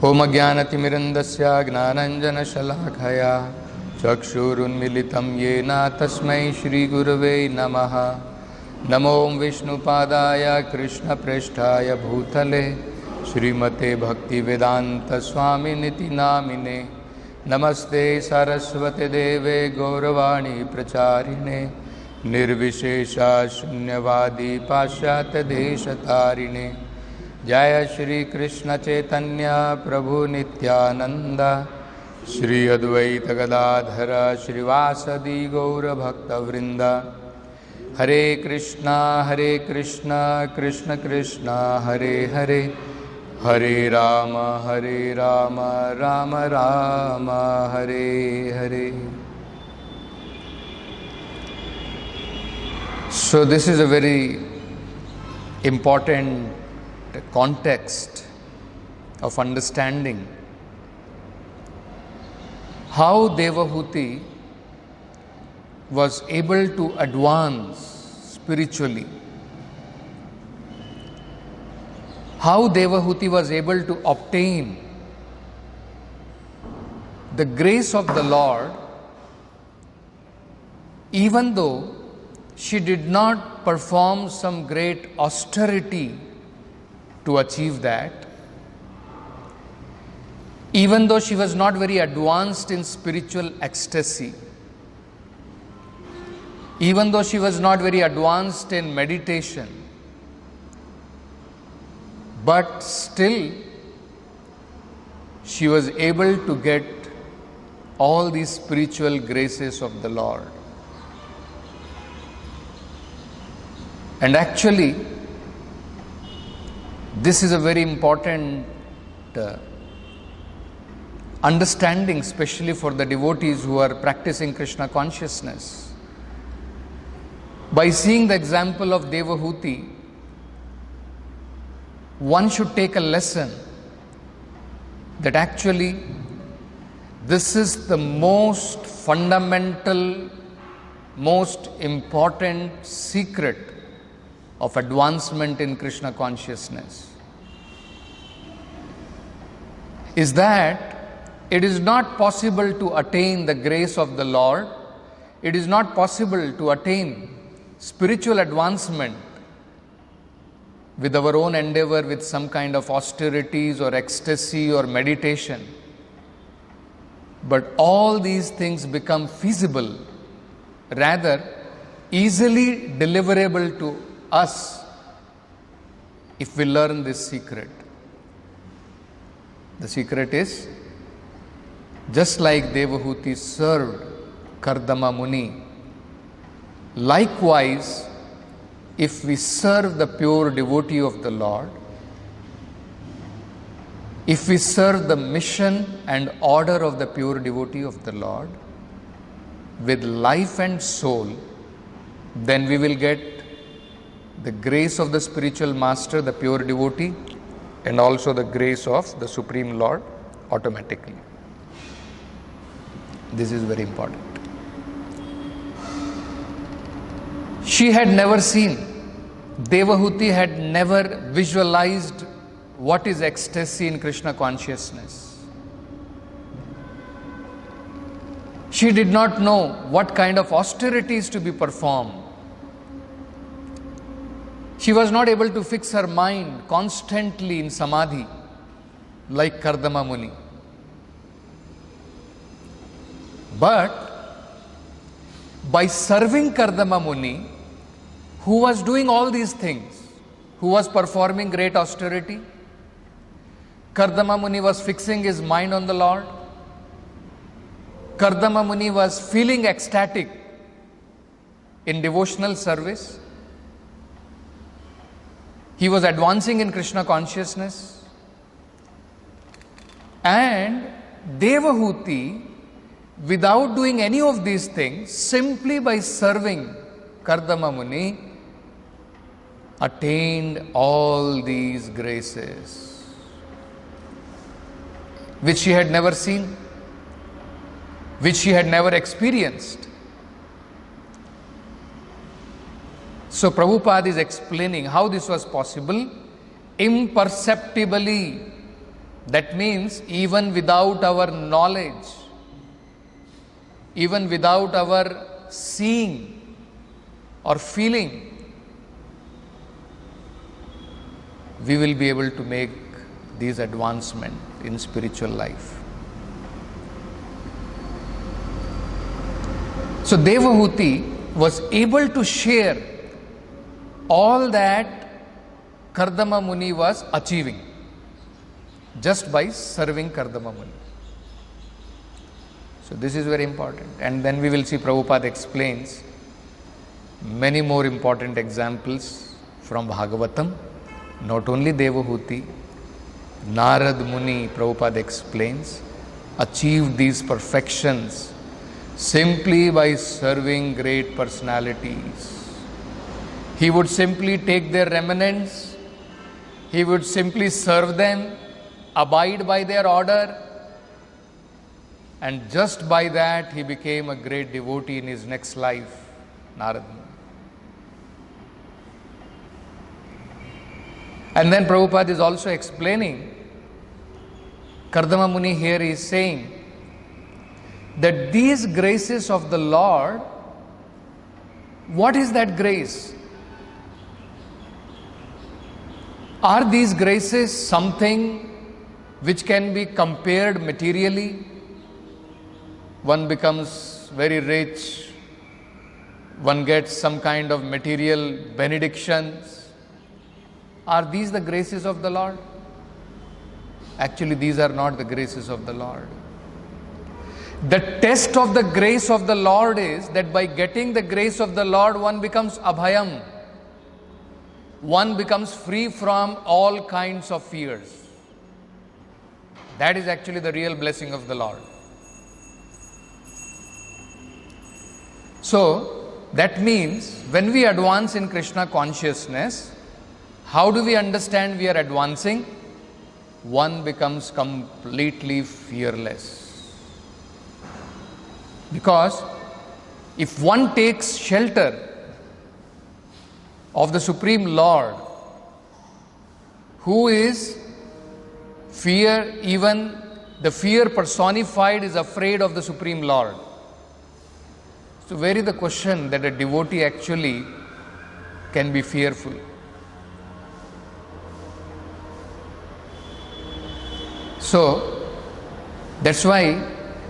ओम ज्ञानतिमिरन्दस्य ज्ञानाञ्जनशलाखया चक्षुरुन्मीलितं येन तस्मै श्रीगुरवे नमः। नमो विष्णुपादाय कृष्णप्रेष्ठाय भूतले श्रीमते भक्तिवेदान्तस्वामिनिति नामिने। नमस्ते सरस्वती देवे गौरवाणी प्रचारिणे निर्विशेषा शून्यवादी पाश्चात्यदेशतारिणे। जय श्री कृष्ण चैतन्य प्रभु नित्यानंद श्री अद्वैत गदाधर श्रीवासदि गौरभक्तवृंद। हरे कृष्णा कृष्ण कृष्ण हरे हरे, हरे Ram Ram Ram Hare Hare. So this is a very important context of understanding how Devahuti was able to advance spiritually, how Devahuti was able to obtain the grace of the Lord, even though she did not perform some great austerity to achieve that, even though she was not very advanced in spiritual ecstasy, even though she was not very advanced in meditation, but still she was able to get all these spiritual graces of the Lord. And actually, this is a very important understanding, especially for the devotees who are practicing Krishna consciousness. By seeing the example of Devahuti, one should take a lesson that actually this is the most fundamental, most important secret of advancement in Krishna consciousness, is that it is not possible to attain the grace of the Lord, it is not possible to attain spiritual advancement with our own endeavor, with some kind of austerities or ecstasy or meditation. But all these things become feasible, rather easily deliverable to us if we learn this secret. The secret is, just like Devahuti served Kardama Muni, likewise, if we serve the pure devotee of the Lord, if we serve the mission and order of the pure devotee of the Lord with life and soul, then we will get the grace of the spiritual master, the pure devotee, and also the grace of the Supreme Lord automatically. This is very important. She had never seen, Devahuti had never visualized what is ecstasy in Krishna consciousness. She did not know what kind of austerities to be performed. She was not able to fix her mind constantly in samadhi like Kardama Muni. But by serving Kardama Muni, who was doing all these things, who was performing great austerity, Kardama Muni was fixing his mind on the Lord. Kardama Muni was feeling ecstatic in devotional service. He was advancing in Krishna consciousness. And Devahuti, without doing any of these things, simply by serving Kardama Muni, attained all these graces, which she had never seen, which she had never experienced. So Prabhupada is explaining how this was possible. Imperceptibly, That means even without our knowledge, even without our seeing or feeling, we will be able to make these advancements in spiritual life. So Devahuti was able to share all that Kardama Muni was achieving just by serving Kardama Muni. So this is very important. And then we will see Prabhupada explains many more important examples from Bhagavatam. Not only Devahuti, Narad Muni, Prabhupada explains, achieved these perfections simply by serving great personalities. He would simply take their remnants, he would simply serve them, abide by their order, and just by that he became a great devotee in his next life, Narad Muni. And then Prabhupada is also explaining, Kardama Muni here is saying that these graces of the Lord, what is that grace? Are these graces something which can be compared materially? One becomes very rich, one gets some kind of material benedictions. Are these the graces of the Lord? Actually, these are not the graces of the Lord. The test of the grace of the Lord is that by getting the grace of the Lord, one becomes abhayam. One becomes free from all kinds of fears. That is actually the real blessing of the Lord. So, that means when we advance in Krishna consciousness, how do we understand we are advancing? One becomes completely fearless. Because if one takes shelter of the Supreme Lord, who is fear, even the fear personified is afraid of the Supreme Lord. So where is the question that a devotee actually can be fearful? So that's why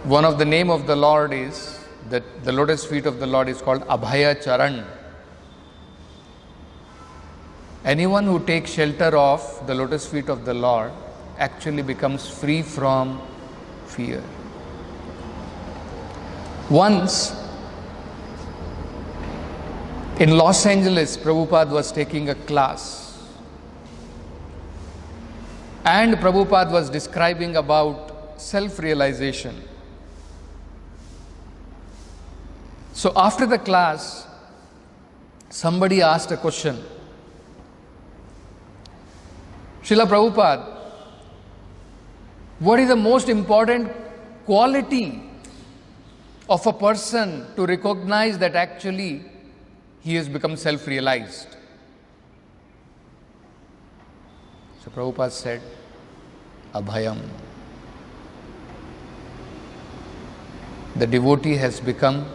one of the name of the Lord is that the lotus feet of the Lord is called Abhaya Charan. Anyone who takes shelter of the lotus feet of the Lord actually becomes free from fear. Once in Los Angeles, Prabhupada was taking a class and Prabhupada was describing about self-realization. So after the class, somebody asked a question. Srila Prabhupada, what is the most important quality of a person to recognize that actually he has become self-realized? So Prabhupada said, Abhayam. The devotee has become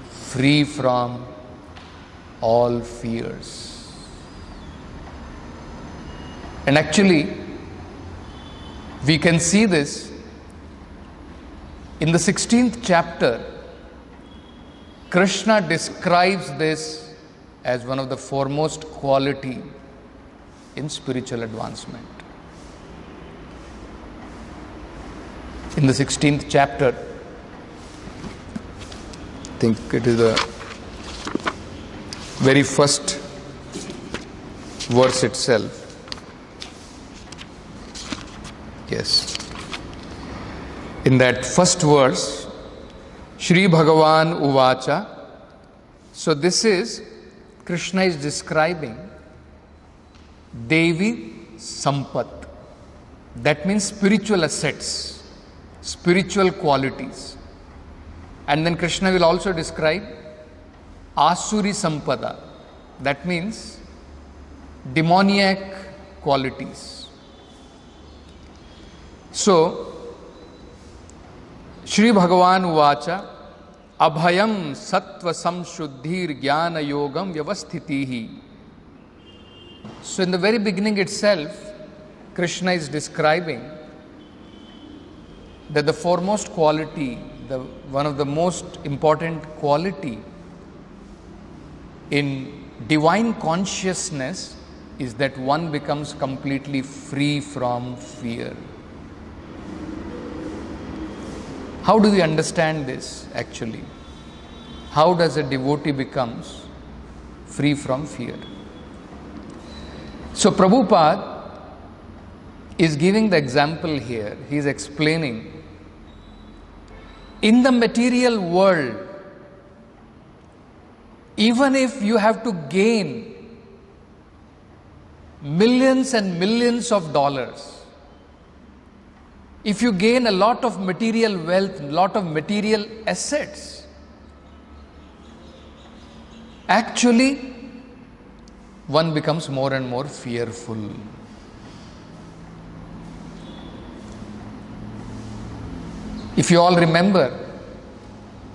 free from all fears. And actually, we can see this in the 16th chapter. Krishna describes this as one of the foremost quality in spiritual advancement. In the 16th chapter, I think it is the very first verse itself. Yes. In that first verse, Shri Bhagavan Uvacha. So this is, Krishna is describing Devi Sampat. That means spiritual assets, spiritual qualities. And then Krishna will also describe Asuri Sampada. That means demoniac qualities. So, Shri Bhagavan Uvacha Abhayam Sattva Samshuddhir Jnana Yogam Vyavasthitihi. So, in the very beginning itself, Krishna is describing that the foremost quality, one of the most important quality in divine consciousness is that one becomes completely free from fear. How do we understand this actually? How does a devotee becomes free from fear? So Prabhupada is giving the example here. He is explaining, in the material world, even if you have to gain millions and millions of dollars, if you gain a lot of material wealth, a lot of material assets, actually one becomes more and more fearful. If you all remember,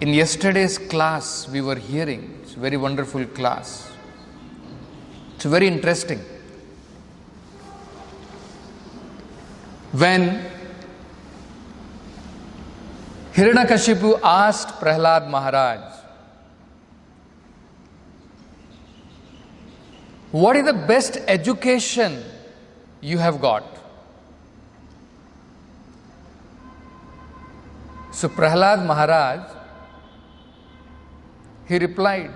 in yesterday's class we were hearing, it's a very wonderful class. It's very interesting. When Hiranyakashipu asked Prahlad Maharaj, what is the best education you have got? So Prahlad Maharaj, he replied,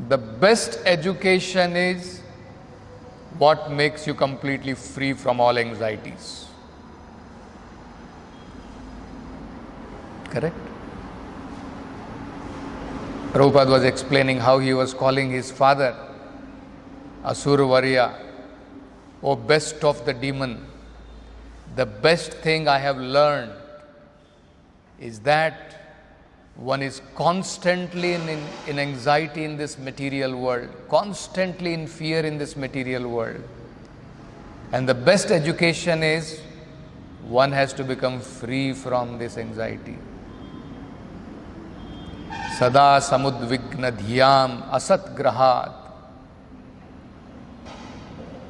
the best education is what makes you completely free from all anxieties. Correct? Prabhupada was explaining how he was calling his father Asurvarya, O best of the demon. The best thing I have learned is that one is constantly in anxiety in this material world, constantly in fear in this material world. And the best education is one has to become free from this anxiety. Sada samudvigna dhyam asat grahat.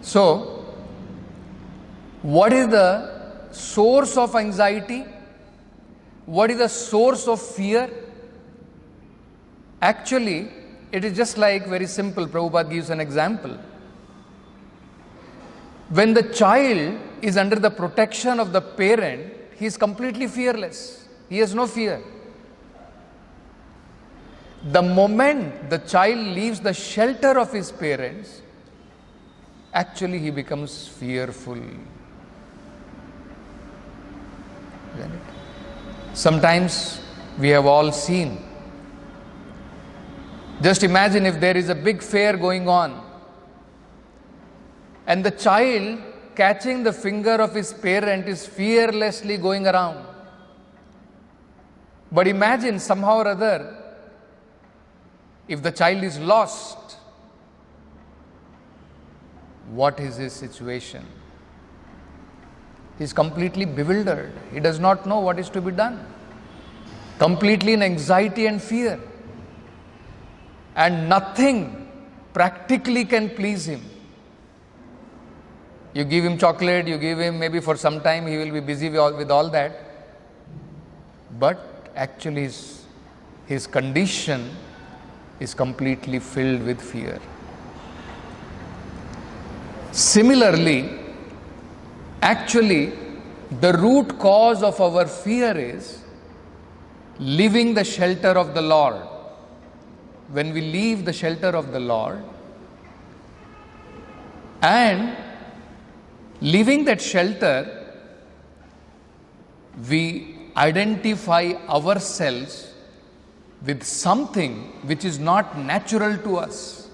So, what is the source of anxiety? What is the source of fear? Actually, it is just like very simple. Prabhupada gives an example. When the child is under the protection of the parent, he is completely fearless. He has no fear. The moment the child leaves the shelter of his parents, actually he becomes fearful. Sometimes we have all seen. Just imagine if there is a big fair going on and the child catching the finger of his parent is fearlessly going around. But imagine somehow or other, if the child is lost, what is his situation? He is completely bewildered. He does not know what is to be done. Completely in anxiety and fear. And nothing practically can please him. You give him chocolate, you give him maybe for some time, he will be busy with all that. But actually his condition is completely filled with fear. Similarly, actually, the root cause of our fear is leaving the shelter of the Lord. When we leave the shelter of the Lord and leaving that shelter, we identify ourselves with something which is not natural to us,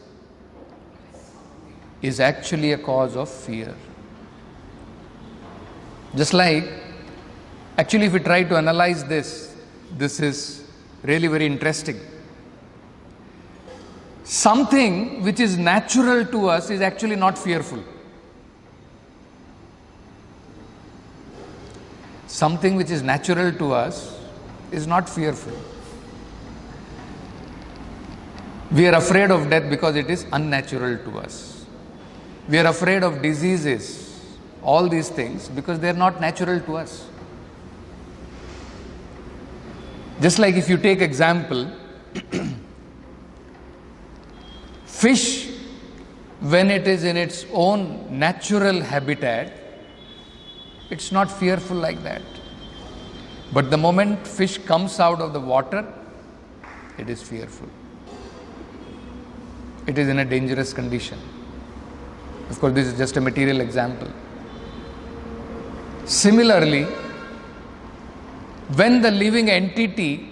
is actually a cause of fear. Just like, actually if we try to analyze this is really very interesting. Something which is natural to us is actually not fearful. something which is natural to us is not fearful. We are afraid of death because it is unnatural to us. We are afraid of diseases, all these things, because they are not natural to us. Just like if you take example, fish, when it is in its own natural habitat, it's not fearful like that. But the moment fish comes out of the water, it is fearful. It is in a dangerous condition. Of course, this is just a material example. Similarly, when the living entity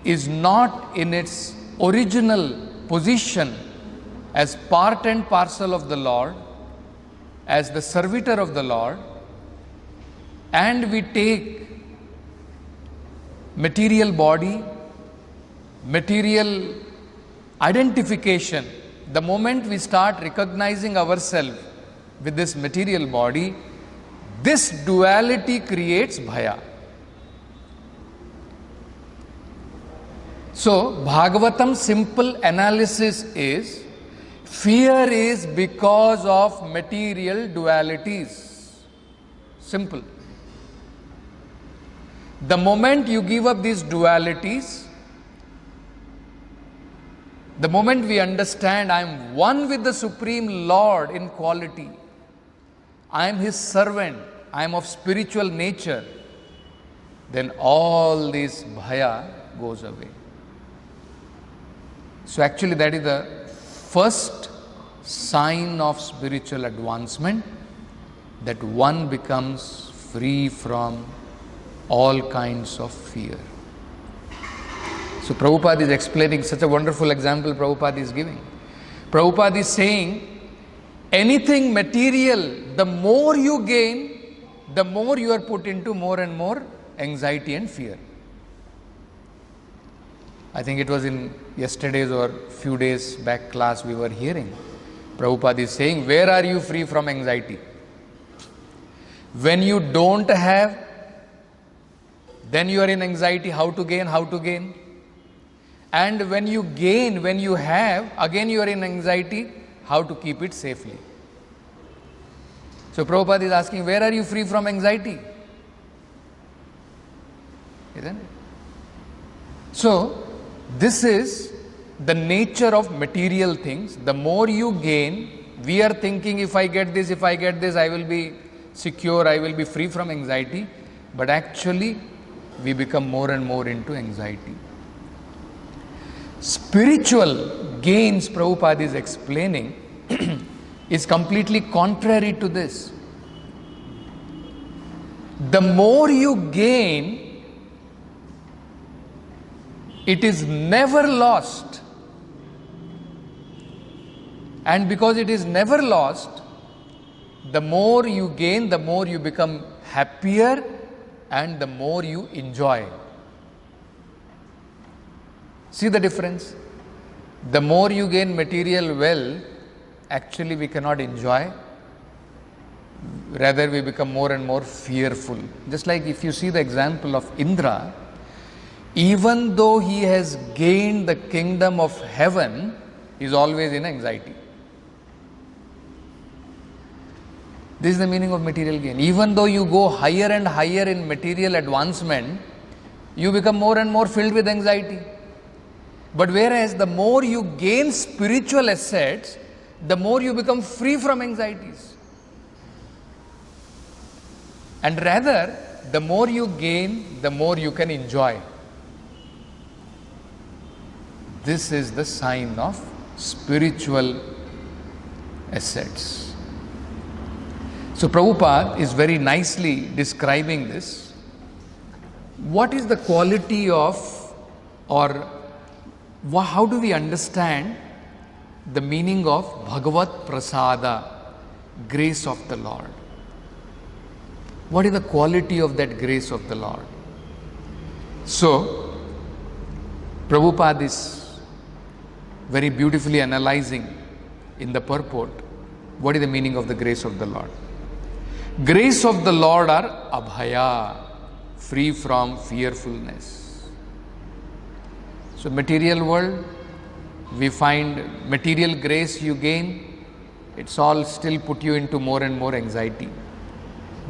is not in its original position as part and parcel of the Lord, as the servitor of the Lord, and we take material body, material identification, the moment we start recognizing ourselves with this material body, this duality creates bhaya. So, Bhagavatam's simple analysis is, fear is because of material dualities. Simple. The moment you give up these dualities, the moment we understand I am one with the Supreme Lord in quality, I am His servant, I am of spiritual nature, then all this bhaya goes away. So actually that is the first sign of spiritual advancement, that one becomes free from all kinds of fear. So Prabhupada is explaining, such a wonderful example Prabhupada is giving. Prabhupada is saying, anything material, the more you gain, the more you are put into more and more anxiety and fear. I think it was in yesterday's or few days back class we were hearing. Prabhupada is saying, where are you free from anxiety? When you don't have, then you are in anxiety, how to gain, how to gain. And when you gain, when you have, again you are in anxiety, how to keep it safely. So Prabhupada is asking, where are you free from anxiety? Isn't it? So, this is the nature of material things. The more you gain, we are thinking, if I get this, I will be secure, I will be free from anxiety. But actually, we become more and more into anxiety. Spiritual gains, Prabhupada is explaining, is completely contrary to this. The more you gain, it is never lost. And because it is never lost, the more you gain, the more you become happier and the more you enjoy. See the difference? The more you gain material wealth, actually we cannot enjoy. Rather, we become more and more fearful. Just like if you see the example of Indra, even though he has gained the kingdom of heaven, he is always in anxiety. This is the meaning of material gain. Even though you go higher and higher in material advancement, you become more and more filled with anxiety. But whereas the more you gain spiritual assets, the more you become free from anxieties. And rather, the more you gain, the more you can enjoy. This is the sign of spiritual assets. So Prabhupada is very nicely describing this. What is the quality of, or how do we understand the meaning of Bhagavat Prasada, grace of the Lord? What is the quality of that grace of the Lord? So, Prabhupada is very beautifully analyzing in the purport what is the meaning of the grace of the Lord. Grace of the Lord are abhaya. free from fearfulness. So material world, we find material grace you gain, it's all still put you into more and more anxiety.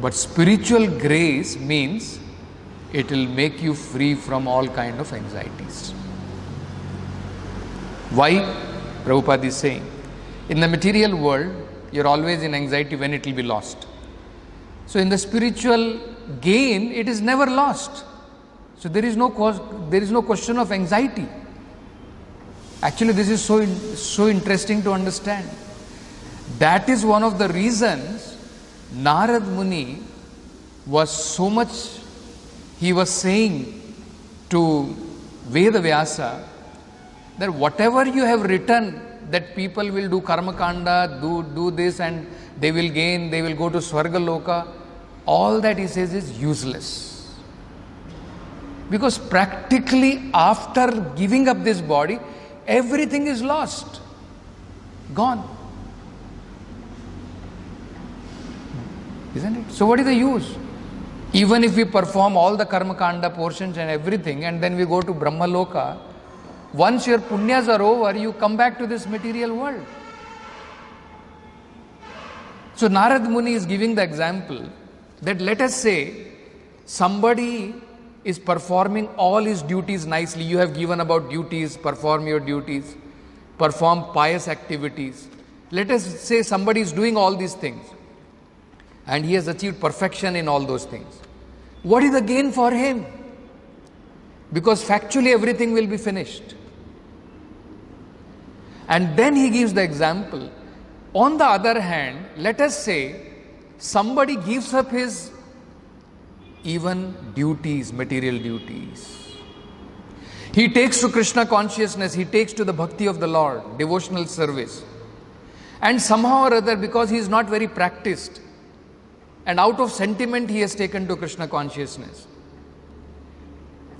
But spiritual grace means it will make you free from all kind of anxieties. Why? Prabhupada is saying, in the material world, you're always in anxiety when it will be lost. So in the spiritual gain, it is never lost. So there is no question of anxiety. Actually, this is so interesting to understand. That is one of the reasons Narad Muni was so much, he was saying to Veda Vyasa that whatever you have written, that people will do karma kanda, do this and they will gain, they will go to Swarga Loka, all that he says is useless. Because practically after giving up this body, everything is lost, gone. Isn't it? So what is the use? Even if we perform all the karma kanda portions and everything and then we go to Brahma Loka, once your punyas are over, you come back to this material world. So Narad Muni is giving the example that let us say somebody is performing all his duties nicely. You have given about duties, perform your duties, perform pious activities. Let us say somebody is doing all these things and he has achieved perfection in all those things. What is the gain for him? Because factually everything will be finished. And then he gives the example. On the other hand, let us say somebody gives up his even duties, material duties. He takes to Krishna consciousness, he takes to the bhakti of the Lord, devotional service. And somehow or other, because he is not very practiced, and out of sentiment he has taken to Krishna consciousness.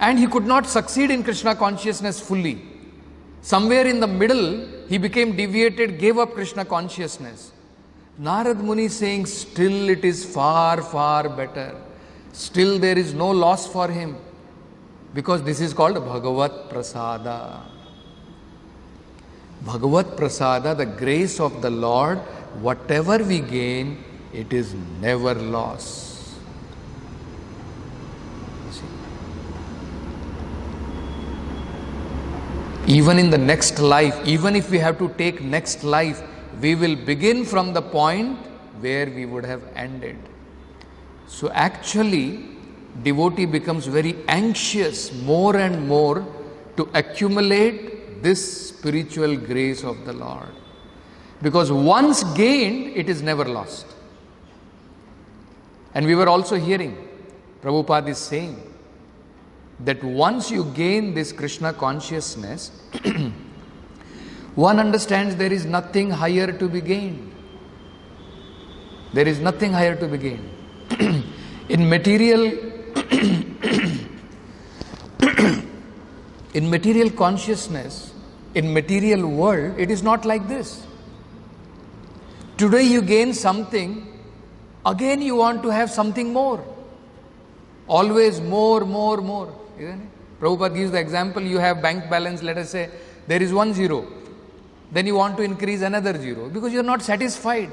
And he could not succeed in Krishna consciousness fully. Somewhere in the middle, he became deviated, gave up Krishna consciousness. Narad Muni is saying, still it is far, far better. Still there is no loss for him. Because this is called Bhagavat Prasada. Bhagavat Prasada, the grace of the Lord, whatever we gain, it is never lost. Even in the next life, even if we have to take next life, we will begin from the point where we would have ended. So actually, devotee becomes very anxious more and more to accumulate this spiritual grace of the Lord. Because once gained, it is never lost. And we were also hearing, Prabhupada is saying, that once you gain this Krishna consciousness, one understands there is nothing higher to be gained. There is nothing higher to be gained. In material consciousness, in material world, it is not like this. Today you gain something, again you want to have something more. Always more. Isn't it? Prabhupada gives the example, you have bank balance, let us say, there is 1 0. Then you want to increase another 0 because you are not satisfied.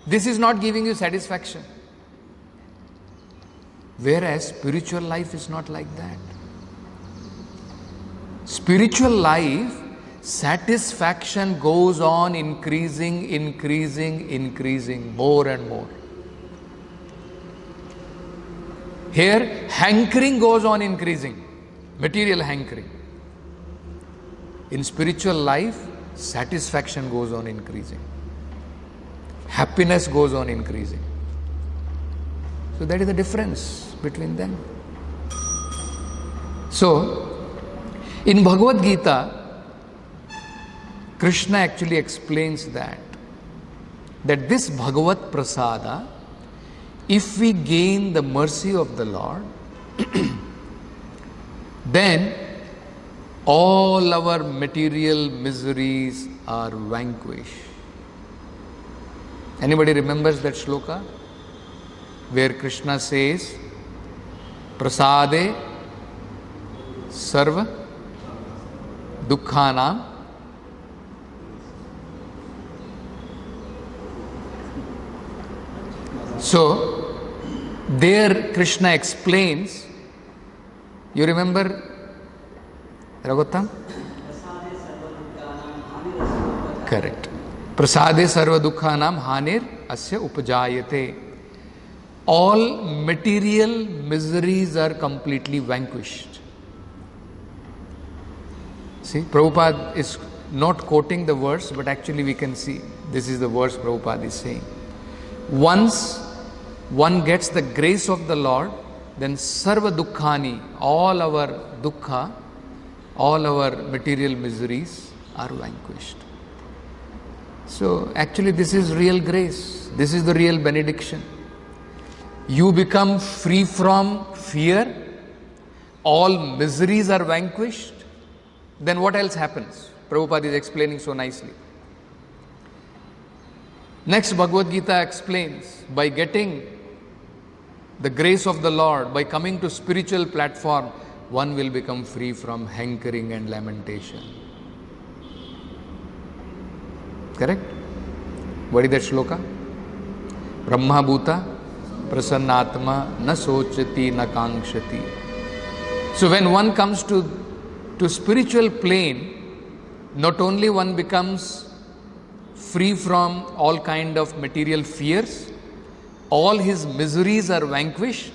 This is not giving you satisfaction. Whereas spiritual life is not like that. Spiritual life, satisfaction goes on increasing, more and more. Here, hankering goes on increasing, material hankering. In spiritual life, satisfaction goes on increasing. Happiness goes on increasing. So that is the difference between them. So, in Bhagavad Gita, Krishna actually explains that this Bhagavat Prasada, if we gain the mercy of the Lord, then all our material miseries are vanquished. Anybody remembers that shloka? Where Krishna says Prasade Sarva Dukkhanam. So, there Krishna explains, you remember Raghutam? Correct. Prasade sarva dukkhanam hanir asya upajayate. All material miseries are completely vanquished. See, Prabhupada is not quoting the verse, but actually we can see this is the verse Prabhupada is saying. Once one gets the grace of the Lord, then sarva dukkhani, all our dukkha, all our material miseries are vanquished. So actually this is real grace. This is the real benediction. You become free from fear. All miseries are vanquished. Then what else happens? Prabhupada is explaining so nicely. Next, Bhagavad Gita explains, by getting the grace of the Lord, by coming to spiritual platform, one will become free from hankering and lamentation. Correct? What is that shloka? Brahma bhuta prasannatma na sochati na kankshati. So when one comes to spiritual plane, not only one becomes free from all kind of material fears, all his miseries are vanquished,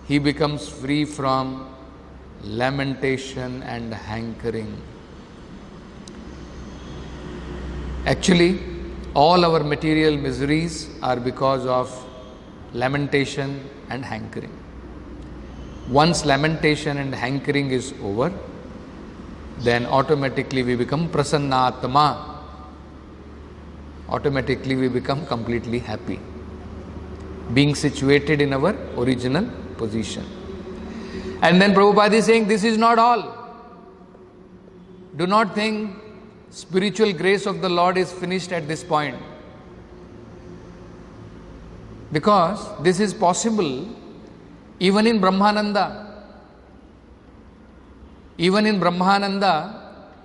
he becomes free from lamentation and hankering. Actually, all our material miseries are because of lamentation and hankering. Once lamentation and hankering is over, then automatically we become prasannatma. Automatically we become completely happy, being situated in our original position. And then Prabhupada is saying, this is not all. Do not think spiritual grace of the Lord is finished at this point. Because this is possible even in Brahmananda. Even in Brahmananda,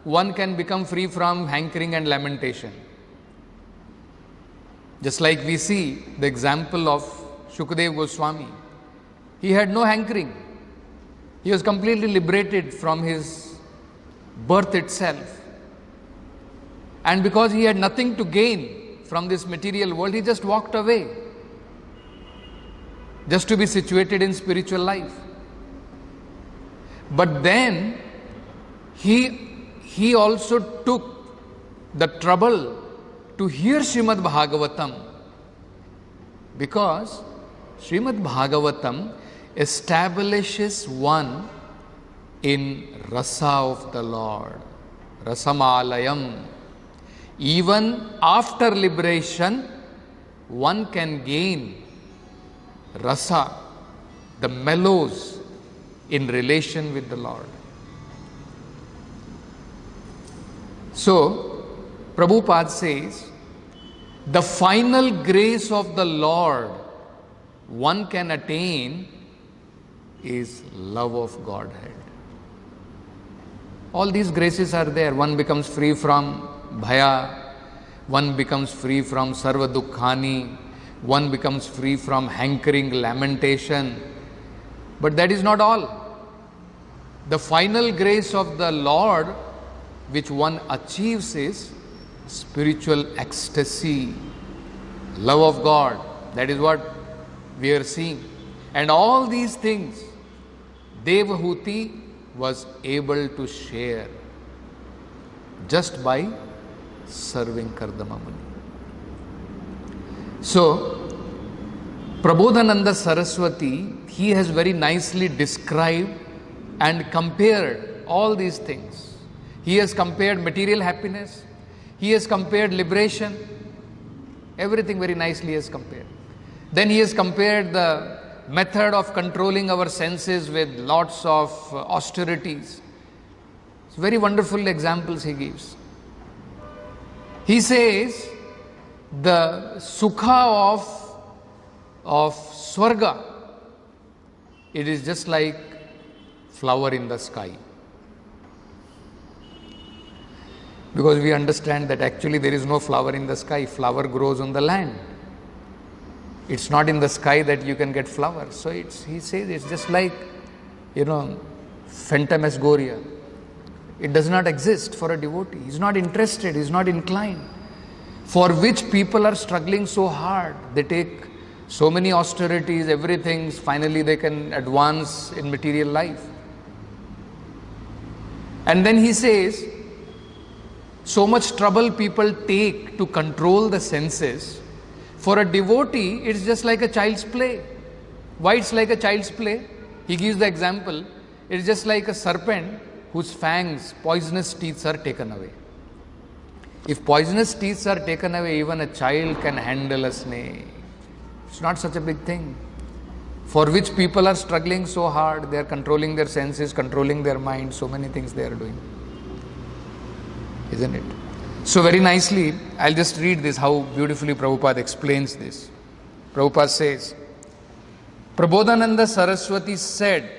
one can become free from hankering and lamentation. Just like we see the example of Shukadeva Goswami. He had no hankering. He was completely liberated from his birth itself. And because he had nothing to gain from this material world, he just walked away, just to be situated in spiritual life. But then he also took the trouble to hear Srimad Bhagavatam, because Srimad Bhagavatam establishes one in rasa of the Lord, rasamalayam. Even after liberation, one can gain rasa, the mellows, in relation with the Lord. So, Prabhupada says, the final grace of the Lord one can attain is love of Godhead. All these graces are there. One becomes free from bhaya, one becomes free from sarva dukkhani, one becomes free from hankering, lamentation. But that is not all. The final grace of the Lord which one achieves is spiritual ecstasy, love of God. That is what we are seeing. And all these things Devahuti was able to share just by serving Kardama Muni. So, Prabodhananda Saraswati, he has very nicely described and compared all these things. He has compared material happiness, he has compared liberation, everything very nicely he has compared. Then he has compared the method of controlling our senses with lots of austerities. It's very wonderful examples he gives. He says the sukha of Swarga it is just like flower in the sky. Because we understand that actually there is no flower in the sky, flower grows on the land. It's not in the sky that you can get flowers. So he says it's just like, phantasmagoria. It does not exist for a devotee. He's not interested, he's not inclined. For which people are struggling so hard. They take so many austerities, everything, finally they can advance in material life. And then he says, so much trouble people take to control the senses. For a devotee, it's just like a child's play. Why it's like a child's play? He gives the example. It's just like a serpent whose fangs, poisonous teeth are taken away. If poisonous teeth are taken away, even a child can handle a snake. It's not such a big thing. For which people are struggling so hard, they are controlling their senses, controlling their mind, so many things they are doing. Isn't it? So very nicely, I'll just read this, how beautifully Prabhupada explains this. Prabhupada says, Prabodhananda Saraswati said,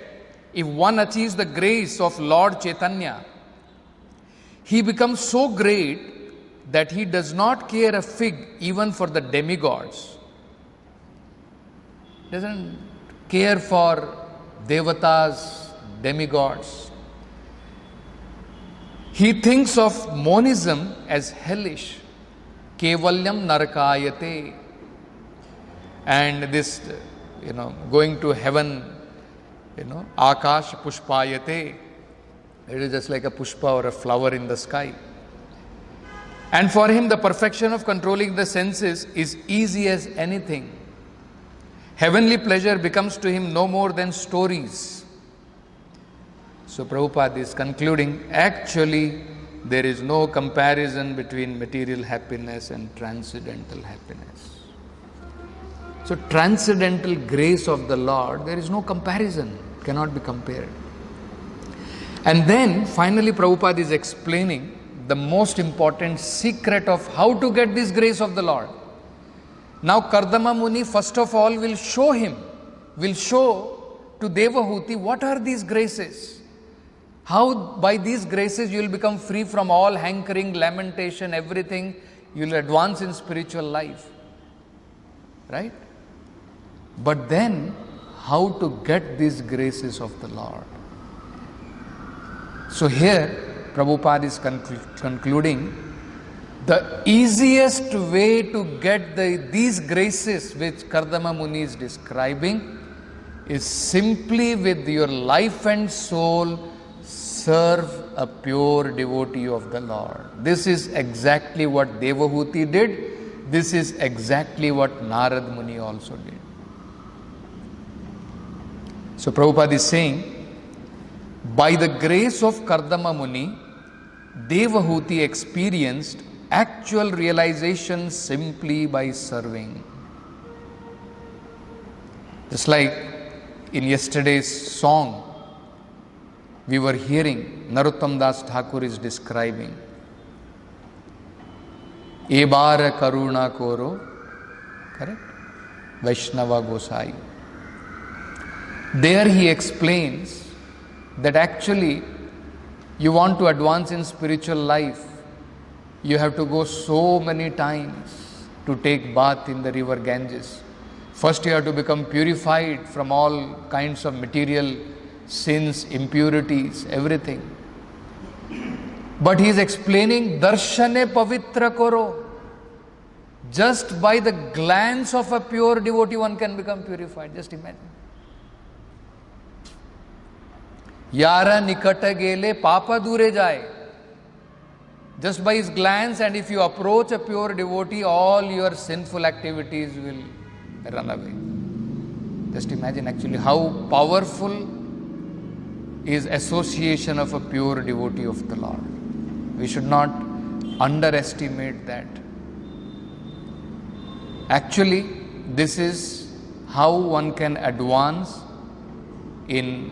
if one achieves the grace of Lord Chaitanya, he becomes so great that he does not care a fig even for the demigods. Doesn't care for devatas, demigods. He thinks of monism as hellish. Kevalyam narakayate. And this, going to heaven, akash pushpayate. It is just like a pushpa or a flower in the sky. And for him, the perfection of controlling the senses is easy as anything. Heavenly pleasure becomes to him no more than stories. So Prabhupada is concluding, actually there is no comparison between material happiness and transcendental happiness. So transcendental grace of the Lord, there is no comparison, cannot be compared. And then finally Prabhupada is explaining the most important secret of how to get this grace of the Lord. Now Kardama Muni first of all will show to Devahuti what are these graces. How by these graces you will become free from all hankering, lamentation, everything. You will advance in spiritual life. Right? But then, how to get these graces of the Lord? So here, Prabhupada is concluding, the easiest way to get these graces which Kardama Muni is describing is simply with your life and soul serve a pure devotee of the Lord. This is exactly what Devahuti did. This is exactly what Narad Muni also did. So Prabhupada is saying, by the grace of Kardama Muni, Devahuti experienced actual realization simply by serving. Just like in yesterday's song, we were hearing, Narottam Das Thakur is describing, Ebara Karuna Koro, correct? Vaishnava Gosai. There he explains that actually you want to advance in spiritual life, you have to go so many times to take bath in the river Ganges. First you have to become purified from all kinds of material sins, impurities, everything. But he is explaining, Darshane Pavitra Koro. Just by the glance of a pure devotee, one can become purified. Just imagine. Yara Nikata Gele Papa Dure Jai. Just by his glance, and if you approach a pure devotee, all your sinful activities will run away. Just imagine actually how powerful is association of a pure devotee of the Lord. We should not underestimate that. Actually, this is how one can advance in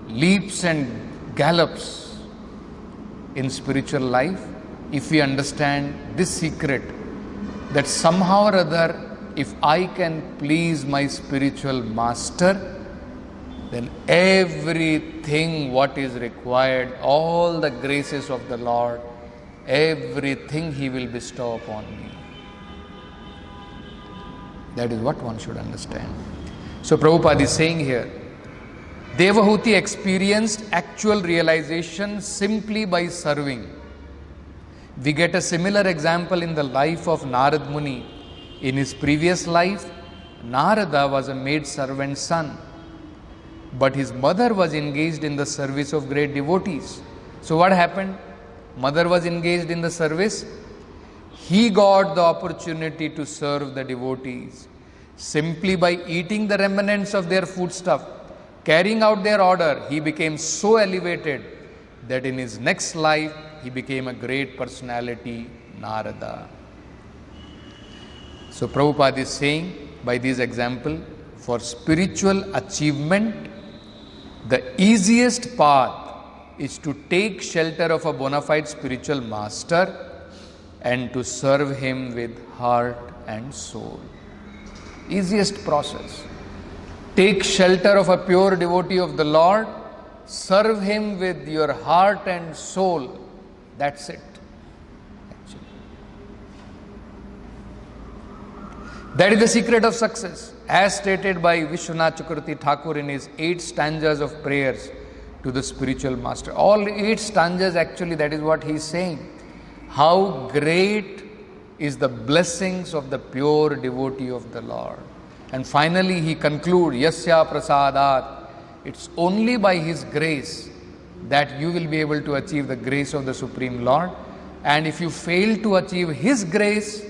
leaps and gallops in spiritual life if we understand this secret, that somehow or other, if I can please my spiritual master, then everything what is required, all the graces of the Lord, everything He will bestow upon me. That is what one should understand. So Prabhupada is saying here, Devahuti experienced actual realization simply by serving. We get a similar example in the life of Narad Muni. In his previous life, Narada was a maid servant son, but his mother was engaged in the service of great devotees. So what happened? Mother was engaged in the service. He got the opportunity to serve the devotees simply by eating the remnants of their foodstuff, carrying out their order. He became so elevated that in his next life he became a great personality, Narada. So Prabhupada is saying by this example, for spiritual achievement, the easiest path is to take shelter of a bona fide spiritual master and to serve him with heart and soul. Easiest process. Take shelter of a pure devotee of the Lord, serve him with your heart and soul. That's it. Actually. That is the secret of success, as stated by Vishwanath Chakravarti Thakur in his 8 stanzas of prayers to the spiritual master. All 8 stanzas, actually, that is what he is saying. How great is the blessings of the pure devotee of the Lord. And finally he concludes, Yasya prasadat. It's only by his grace that you will be able to achieve the grace of the Supreme Lord. And if you fail to achieve his grace,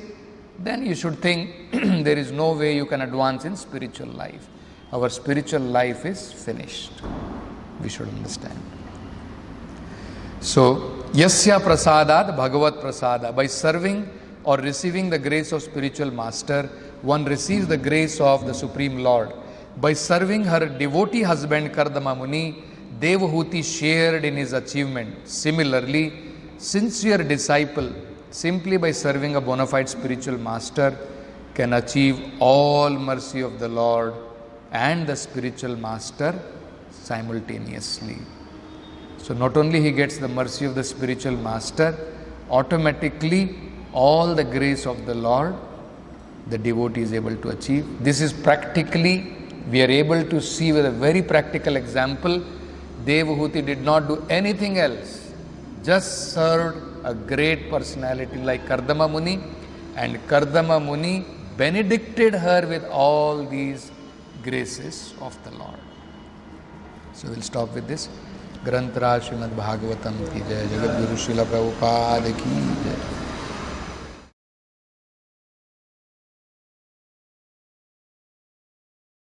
then you should think there is no way you can advance in spiritual life. Our spiritual life is finished. We should understand. So, Yasya prasadat bhagavat prasada. By serving or receiving the grace of spiritual master, one receives the grace of the Supreme Lord. By serving her devotee husband Kardama Muni, Devahuti shared in his achievement. Similarly, sincere disciple, simply by serving a bona fide spiritual master, can achieve all mercy of the Lord and the spiritual master simultaneously. So not only he gets the mercy of the spiritual master, automatically all the grace of the Lord the devotee is able to achieve. This is practically, we are able to see with a very practical example. Devahuti did not do anything else, just served a great personality like Kardama Muni, and Kardama Muni benedicted her with all these graces of the Lord. So we'll stop with this. Granthra Srimad Bhagavatam ki jai, Jagat Guru Srila Prabhupada ki jai.